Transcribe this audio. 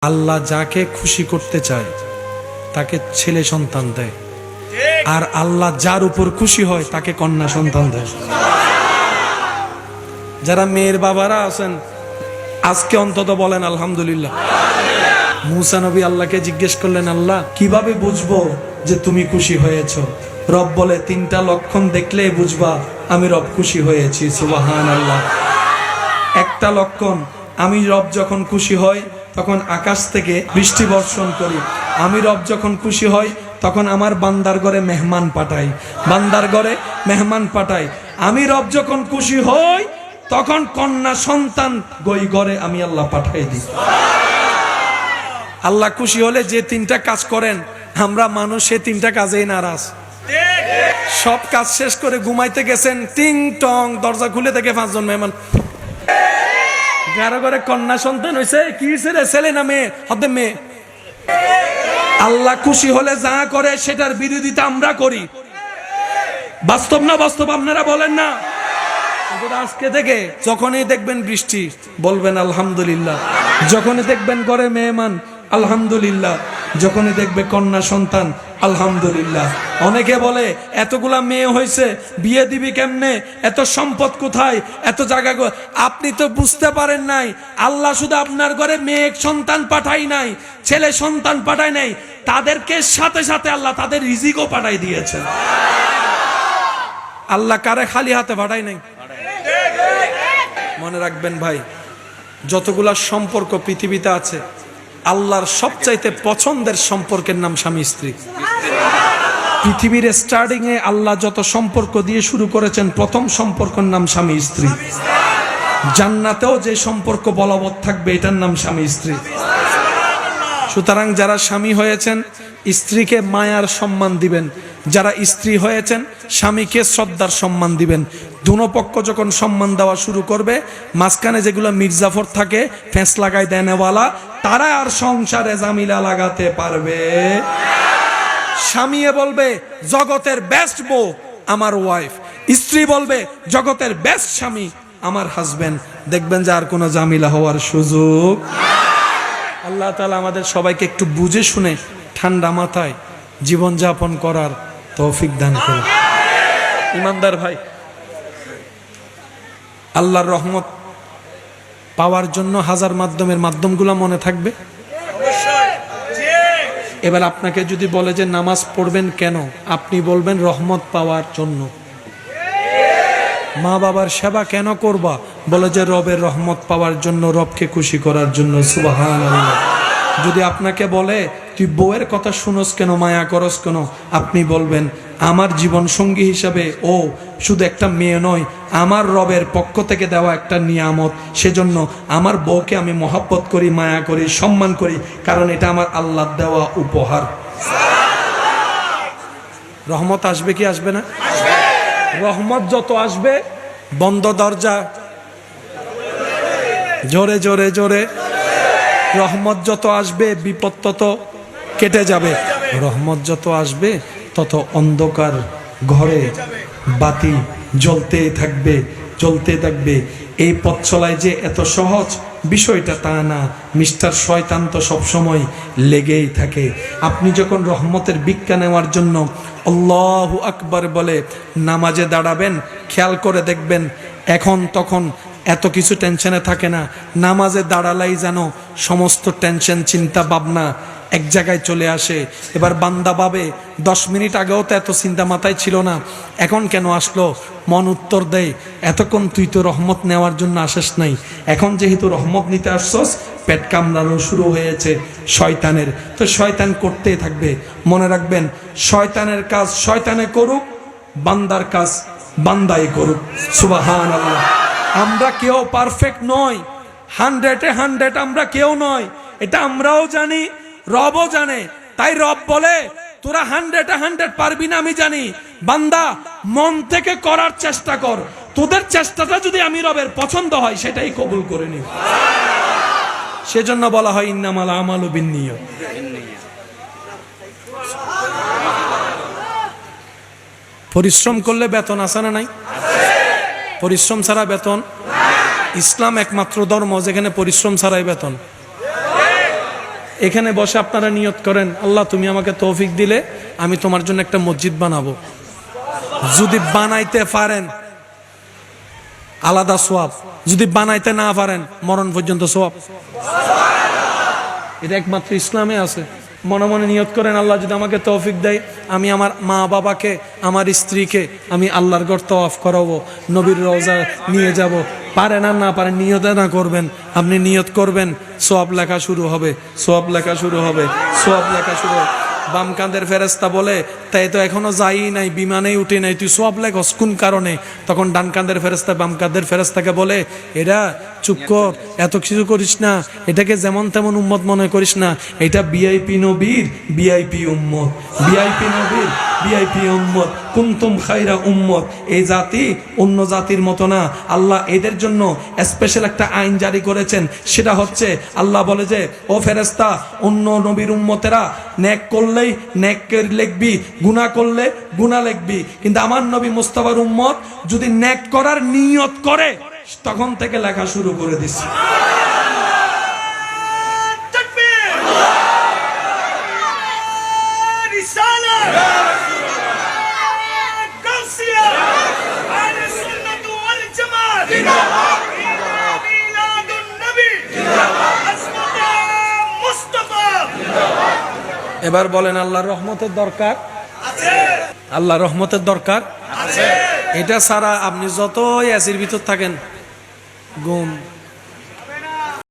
আল্লাহ যাকে খুশি করতে চায় তাকে ছেলে সন্তান দেয়, আর আল্লাহ যার উপর খুশি হয় তাকে কন্যা সন্তান দেয়। যারা মেয়ের বাবারা আছেন আজকে অন্তত বলেন আলহামদুলিল্লাহ। মুসা নবী আল্লাহকে জিজ্ঞেস করলেন, আল্লাহ কিভাবে বুঝবো যে তুমি খুশি হয়েছ? রব বলে, 3টা লক্ষণ দেখলে বুঝবা আমি রব খুশি হয়েছি। সুবহানাল্লাহ। একটা লক্ষণ, আমি রব যখন খুশি হই তখন আকাশ থেকে বৃষ্টি বর্ষণ করি। আমি রব যখন খুশি হই তখন আমার বান্দার ঘরে মেহমান পাঠাই, বান্দার ঘরে মেহমান পাঠাই। আমি রব যখন খুশি হই তখন কন্যা সন্তান গই ঘরে আমি আল্লাহ পাঠাই দিই। আল্লাহ খুশি হলে যে 3টা কাজ করেন, আমরা মানুষ সে 3টা কাজেই নারাজ। সব কাজ শেষ করে ঘুমাইতে গেছেন, টিং টং দরজা খুলে থেকে 5 জন মেহমান। কারো ঘরে কন্যা সন্তান হয়েছে, কি হয়েছে রে, ছেলে না মেয়ে? হতে মেয়ে। আল্লাহ খুশি হলে যা করে সেটার বিরোধিতা আমরা করি। বাস্তব না বাস্তব আপনারা বলেন না? আজকে থেকে যখনই দেখবেন বৃষ্টি বলবেন আলহামদুলিল্লাহ, যখনই দেখবেন ঘরে মেহমান আলহামদুলিল্লাহ, যখনই দেখবে কন্যা সন্তান আলহামদুলিল্লাহ। অনেকে বলে এতগুলা মেয়ে হয়েছে, বিয়ে দিবি কেমনে, এত সম্পদ কোথায়, এত জায়গা। আপনি তো বুঝতে পারেন নাই, আল্লাহ শুধু আপনার ঘরে মেয়ে সন্তান পাঠাই নাই, ছেলে সন্তান পাঠাই নাই, তাদেরকে সাথে সাথে আল্লাহ তাদের রিজিকও পাঠাই দিয়েছেন। আল্লাহ কারে খালি হাতে পাঠাই নাই। মনে রাখবেন ভাই, যতগুলা সম্পর্ক পৃথিবীতে আছে, আল্লাহর সবচাইতে পছন্দের সম্পর্কের নাম স্বামী স্ত্রী। পৃথিবীর স্টার্টিং এ আল্লাহ যত সম্পর্ক দিয়ে শুরু করেছেন, প্রথম সম্পর্কের নাম স্বামী স্ত্রী। জান্নাতেও যে সম্পর্ক বলবৎ থাকবে এটার নাম স্বামী স্ত্রী। সুতরাং যারা স্বামী হয়েছেন স্ত্রীকে মায়ার সম্মান দিবেন, যারা স্ত্রী হয়েছেন স্বামীকে শ্রদ্ধার সম্মান দিবেন। দুনো পক্ষ যখন সম্মান দেওয়া শুরু করবে, মাঝখানে যেগুলো মির্জাফর থাকে ফেঁস লাগাই দেনেওয়ালা, তারা আর সংসারে জামিলা লাগাতে পারবে। স্বামী বলবে জগতের বেস্ট বউ আমার ওয়াইফ, স্ত্রী বলবে জগতের বেস্ট স্বামী আমার হাজবেন্ড। দেখবেন যে আর কোনো জামিলা হওয়ার সুযোগ। আল্লাহ তাআলা আমাদের সবাইকে একটু বুঝে শুনে ঠান্ডা মাথায় জীবনযাপন করার তৌফিক দান করুন। ইমানদার ভাই, আল্লাহর রহমত পাওয়ার জন্য হাজার মাধ্যমগুলো মনে থাকবে। এবার আপনাকে যদি বলে যে নামাজ পড়বেন কেন, আপনি বলবেন রহমত পাওয়ার জন্য। মা বাবার সেবা কেন করবা, বলে যে রবের রহমত পাওয়ার জন্য, রবকে খুশি করার জন্য। সুবহানাল্লাহ। যদি আপনাকে বলে তুই বউয়ের কথা শুনোস কেন, মায়া করস কেন, আপনি বলবেন আমার জীবন সঙ্গী হিসাবে ও শুধু একটা মেয়ে নয়, আমার রবের পক্ষ থেকে দেওয়া একটা নিয়ামত, সেজন্য আমার বউকে আমি মহব্বত করি, মায়া করি, সম্মান করি, কারণ এটা আমার আল্লাহর দেওয়া উপহার। রহমত আসবে কি আসবে না? রহমত যত আসবে, বন্ধ দরজা জোরে জোরে জোরে, রহমত যত আসবে বিপদ তত কেটে যাবে। রহমত যত আসবে তত অন্ধকার ঘরে বাতি জ্বলতে থাকবে, জ্বলতে থাকবে। এই পথ চলায় যে এত সহজ বিষয়টা তা না। মিস্টার শয়তান তো সবসময় লেগেই থাকে। আপনি যখন রহমতের ভিক্ষা নেওয়ার জন্য আল্লাহু আকবার বলে নামাজে দাঁড়াবেন, খেয়াল করে দেখবেন এখন তখন এত কিছু টেনশনে থাকে না। নামাজে দাঁড়ালেই যেন সমস্ত টেনশন চিন্তা ভাবনা এক জায়গায় চলে আসে। এবার বান্দা ভাবে 10 মিনিট আগেও তো এত চিন্তা মাথায় ছিল না, এখন কেন আসলো? মন উত্তর দেয়, এতক্ষণ তুই তো রহমত নেওয়ার জন্য আসিস নাই, এখন যেহেতু রহমত নিতে আসছস, পেট কামড়ানো শুরু হয়েছে শয়তানের, তো শয়তান করতেই থাকবে। মনে রাখবেন, শয়তানের কাজ শয়তানে করুক, বান্দার কাজ বান্দাই করুক। সুবহানাল্লাহ। আমরা কেউ পারফেক্ট নই, 100-এ 100 আমরা কেউ নয়, এটা আমরাও জানি, রবও জানে। তাই রব বলে তোরা 100-এ 100 পারবি না, আমি জানি। বান্দা মন থেকে করার চেষ্টা কর, তোদের চেষ্টাটা যদি আমি রবের পছন্দ হয় সেটাই কবুল করে নিব। সেজন্য বলা হয় ইন্নামাল আমালু বিন্নিয়াত। পরিশ্রম করলে বেতন আছে না নাই? পরিশ্রম ছাড়া বেতন? ইসলাম একমাত্র ধর্ম যেখানে পরিশ্রম ছাড়াই বেতন। এখানে বসে আপনারা নিয়ত করেন, আল্লাহ তুমি আমাকে তৌফিক দিলে আমি তোমার জন্য একটা মসজিদ বানাবো। যদি বানাইতে পারেন আলাদা সোয়াব, যদি বানাইতে না পারেন মরণ পর্যন্ত সোয়াব। এটা একমাত্র ইসলামে আছে। মনে মনে নিয়ত করেন, আল্লাহ যদি আমাকে তৌফিক দেয় আমি আমার মা বাবাকে, আমার স্ত্রীকে আমি আল্লাহর ঘর তওয়াফ করাবো, নবীর রওজা নিয়ে যাব। পারেন আর না পারেন নিয়ত না করবেন, আপনি নিয়ত করবেন, সোয়াব লেখা শুরু হবে, সোয়াব লেখা শুরু হবে, সোয়াব লেখা শুরু হবে। বাম কাঁধের ফেরেশতা বলে, তাই তো এখনো যাই নাই, বিমানেই উঠে নাই, তুই সোয়াব লেখস কোন কারণে? তখন ডান কাঁধের ফেরেশতা বাম কাঁধের ফেরেশতাকে বলে, এরা চুপ কর, এত কিছু করিস না, এটাকে যেমন তেমন উম্মত মনে করিস না, এটা ভিআইপি নবীর ভিআইপি উম্মত, ভিআইপি নবীর ভিআইপি উম্মত, কুনতুম খায়রা উম্মত। এই জাতি অন্য জাতির মতো না, আল্লাহ এদের জন্য স্পেশাল একটা আইন জারি করেছেন। সেটা হচ্ছে আল্লাহ বলে যে, ও ফেরেশতা, অন্য নবীর উম্মতেরা নেক করলেই নেক লিখবি, গুনাহ করলে গুনাহ লিখবি, কিন্তু আমার নবী মুস্তাফার উম্মত যদি নেক করার নিয়ত করে তখন থেকে লেখা শুরু করে দিছি। এবার বলেন, আল্লাহর রহমতের দরকার আছে, আল্লাহর রহমতের দরকার আছে। এটা ছাড়া আপনি যতই এসির ভিতর থাকেন, ঘুম